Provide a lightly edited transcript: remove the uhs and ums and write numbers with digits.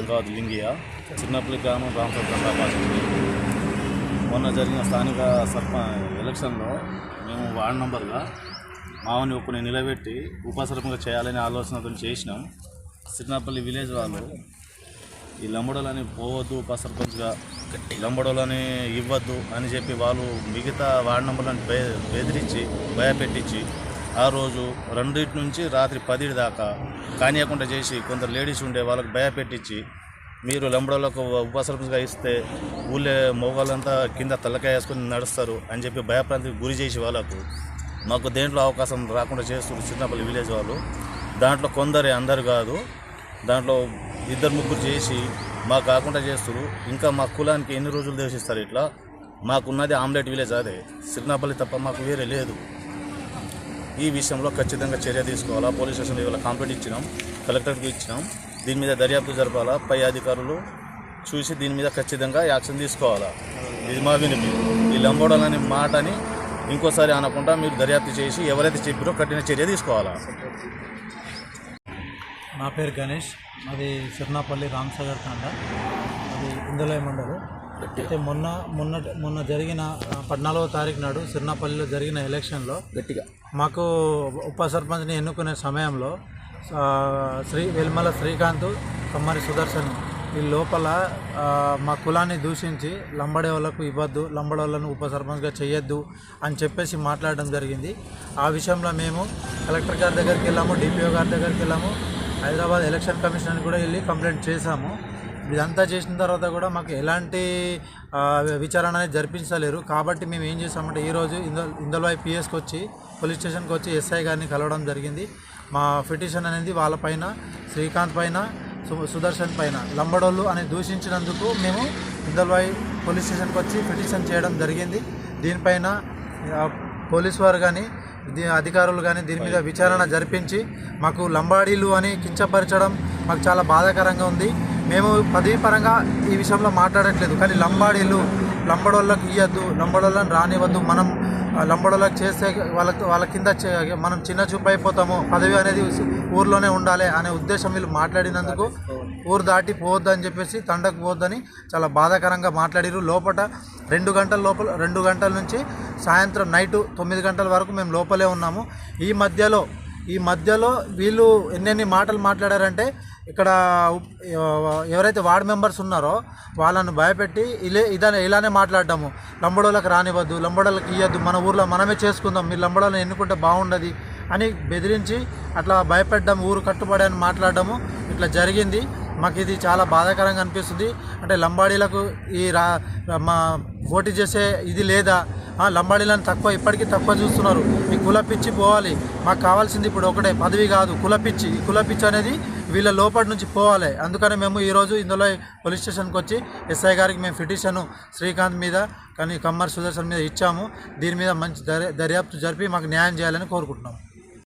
గంగావతి లింగియ చిన్నపల్లి గ్రామం రామచంద్రపాటి. మొన్న జరిగిన స్థానిక ఎలక్షన్లో మేము వార్డు నంబర్గా మావని ఒప్పుని నిలబెట్టి ఉపసర్పంగా చేయాలని ఆలోచనతో చేసినాం. చిన్నపల్లి విలేజ్ వాళ్ళు ఈ లంబడోలని పోవద్దు, ఉపసర్పంచ్గా లంబడోలని ఇవ్వద్దు అని చెప్పి వాళ్ళు మిగతా వార్డు నంబర్లను బెదిరించి భయపెట్టించి ఆ రోజు 2 నుంచి రాత్రి 10 దాకా కానియకుండా చేసి కొందరు లేడీస్ ఉండే వాళ్ళకు భయపెట్టించి మీరు లంబడోళ్ళకు ఉపసర్పంచ్గా ఇస్తే ఊళ్ళే మోగాళ్ళంతా కింద తలకాయ వేసుకొని నడుస్తారు అని చెప్పి భయప్రాంతికి గురి చేసి వాళ్ళకు మాకు దేంట్లో అవకాశం రాకుండా చేస్తున్నారు చిన్నపల్లి విలేజ్ వాళ్ళు. దాంట్లో కొందరే, అందరు కాదు, దాంట్లో 2-3 చేసి మాకు కాకుండా చేస్తారు. ఇంకా మా కులానికి ఎన్ని రోజులు దేశిస్తారు? ఇట్లా మాకున్నది ఆమ్లెట్ విలేజ్, అదే చిన్నపల్లి తప్ప మాకు వేరే లేదు. ఈ విషయంలో ఖచ్చితంగా చర్య తీసుకోవాలా. పోలీస్ స్టేషన్లో ఇవాళ కంప్లైంట్ ఇచ్చినాం, కలెక్టర్కి ఇచ్చినాం. దీని మీద దర్యాప్తు జరపాలా, పై అధికారులు చూసి దీని మీద ఖచ్చితంగా యాక్షన్ తీసుకోవాలా. ఇది మా వినిపి. ఈ లంబోడాలని మాటని ఇంకోసారి అనకుండా మీరు దర్యాప్తు చేసి ఎవరైతే చెప్పారో కఠిన చర్య తీసుకోవాలా. నా పేరు గణేష్, అది సిర్నాపల్లి రామసాగర్ తండ, అది ఇందులో మండలం. అయితే మొన్న జరిగిన 14వ తారీఖు నాడు సిర్నాపల్లిలో జరిగిన ఎలక్షన్లో మాకు ఉప సర్పంచ్ని ఎన్నుకునే సమయంలో వెల్మల శ్రీకాంత్, కమ్మరి సుదర్శన్ ఈ లోపల మా కులాన్ని దూషించి లంబడే వాళ్ళకు ఇవ్వద్దు, లంబడోళ్ళను ఉప సర్పంచ్గా చేయొద్దు అని చెప్పేసి మాట్లాడడం జరిగింది. ఆ విషయంలో మేము కలెక్టర్ గారి దగ్గరికి వెళ్ళాము, డిపిఓ గారి దగ్గరికి వెళ్ళాము, హైదరాబాద్ ఎలక్షన్ కమిషనర్కి కూడా వెళ్ళి కంప్లైంట్ చేశాము. ఇదంతా చేసిన తర్వాత కూడా మాకు ఎలాంటి విచారణ అనేది జరిపించలేరు. కాబట్టి మేము ఏం చేసామంటే ఈరోజు ఇందల్వాయి పిఎస్కి వచ్చి పోలీస్ స్టేషన్కి వచ్చి ఎస్ఐ గారిని కలవడం జరిగింది. మా పిటిషన్ అనేది వాళ్ళపైన, శ్రీకాంత్ పైన, సుదర్శన్ పైన లంబడోళ్ళు అని దూషించినందుకు మేము ఇందల్వాయి పోలీస్ స్టేషన్కి వచ్చి పిటిషన్ చేయడం జరిగింది. దీనిపైన పోలీసు వారు కానీ అధికారులు కానీ దీని మీద విచారణ జరిపించి మాకు లంబాడీలు అని కించపరచడం మాకు చాలా బాధాకరంగా ఉంది. మేము పదవి పరంగా ఈ విషయంలో మాట్లాడట్లేదు, కానీ లంబడోళ్ళకి ఇవ్వద్దు, లంబడోళ్ళని రానివ్వద్దు, మనం లంబడోళ్ళకి చేస్తే వాళ్ళ కింద మనం చిన్న చూపు అయిపోతాము, పదవి అనేది ఊర్లోనే ఉండాలి అనే ఉద్దేశం వీళ్ళు మాట్లాడినందుకు ఊరు దాటి పోవద్దు అని చెప్పేసి, తండకు పోవద్దని చాలా బాధాకరంగా మాట్లాడారు. 2 గంటల నుంచి సాయంత్రం నైటు 9 గంటల వరకు మేము లోపలే ఉన్నాము. ఈ మధ్యలో వీళ్ళు ఎన్నెన్ని మాటలు మాట్లాడారంటే, ఇక్కడ ఎవరైతే వార్డు మెంబర్స్ ఉన్నారో వాళ్ళను భయపెట్టి ఇలానే మాట్లాడటము, లంబడోళ్ళకి రానివ్వద్దు, లంబడోళ్ళకి ఇవ్వద్దు, మన ఊర్లో మనమే చేసుకుందాం, మీరు లంబడోళ్ళని ఎన్నుకుంటే బాగుండదు అని బెదిరించి అట్లా భయపెట్టడం, ఊరు కట్టుబడి అని మాట్లాడడము ఇట్లా జరిగింది. మాకు ఇది చాలా బాధాకరంగా అనిపిస్తుంది. అంటే లంబాడీలకు మా పోటీ చేసే ఇది లేదా? లంబాడీలను ఇప్పటికీ తక్కువ చూస్తున్నారు. ఈ కులపిచ్చి పోవాలి. మాకు కావాల్సింది ఇప్పుడు ఒకటే, పదవి కాదు, కులపిచ్చి. ఈ కులపిచ్చి అనేది వీళ్ళ లోపటి నుంచి పోవాలి. అందుకని మేము ఈరోజు ఇందులో పోలీస్ స్టేషన్కి వచ్చి ఎస్ఐ గారికి మేము పిటిషను శ్రీకాంత్ మీద కానీ కమ్మర్ సుదర్శన్ మీద ఇచ్చాము. దీని మీద మంచి దర్యాప్తు జరిపి మాకు న్యాయం చేయాలని కోరుకుంటున్నాము.